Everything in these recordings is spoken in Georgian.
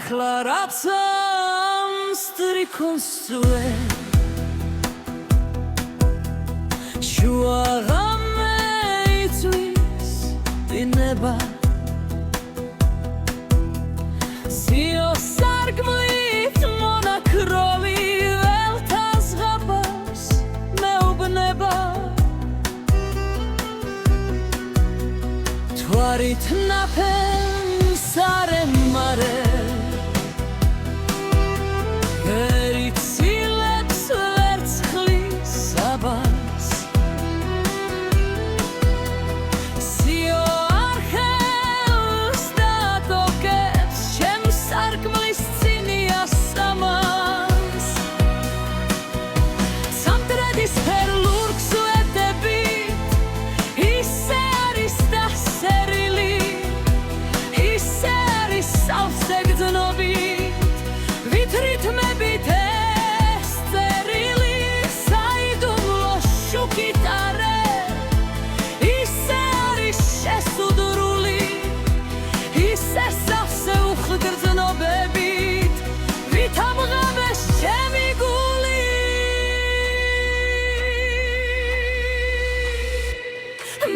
ახლა რაც სტრიქონსვე შუა ღამე იწვის დინება სიო სარგმლით მონაქროლი ველთა ზღაპარს მეუბნება თვარით ნაფენს არ ემარე ერიცილებს ვერც ხლის საბას სიო არხევს დატოკებს ჩემს სარკმლის წინია სამას სამტრედის ფერლურგს ვედებით ისე არის დასერილი ისე არის სავსეგრძნობით ვითრითმებით ეს წერილი საიდუმლო შუქიტარე ისე არის შესუდრული ისე სავსე უხგრძნობებით ვითამღამეს ჩემი გული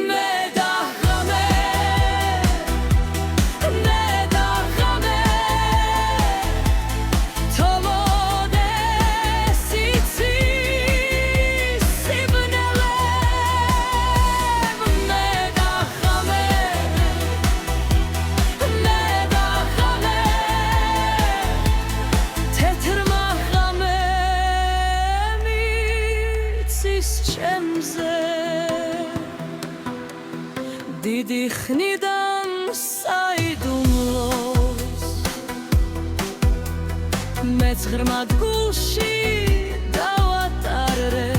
მე დაღამე მე დაღამე თოვოდეს იცის სიბნელებ მე დაღამე თეთრმა ღამემ იცის ჩემზე დიდი ხნიდან საიდუმლოს მეც ღრმად გულში დავატარე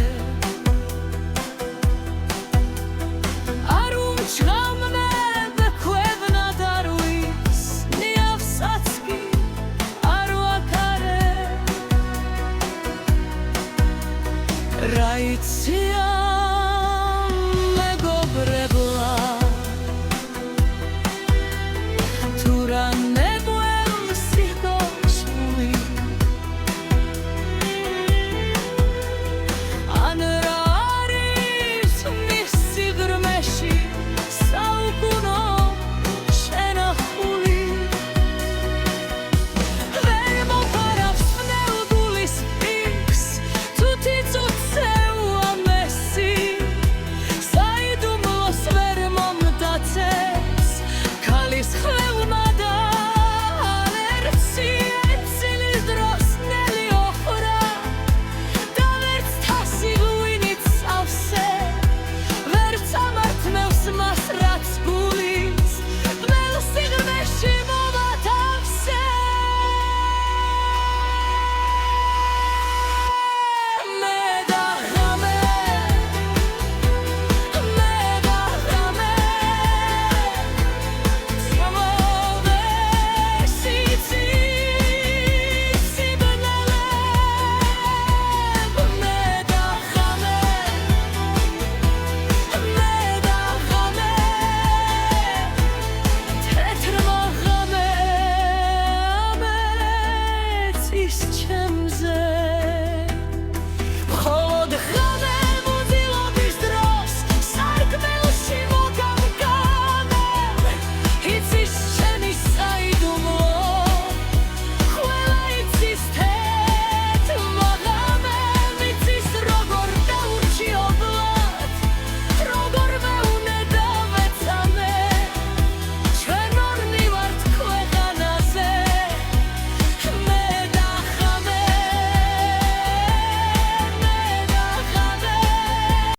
არ უმჩღავ მე ბექვევნად არ ვისნიავსაც კი არ ვაქარე რა იცი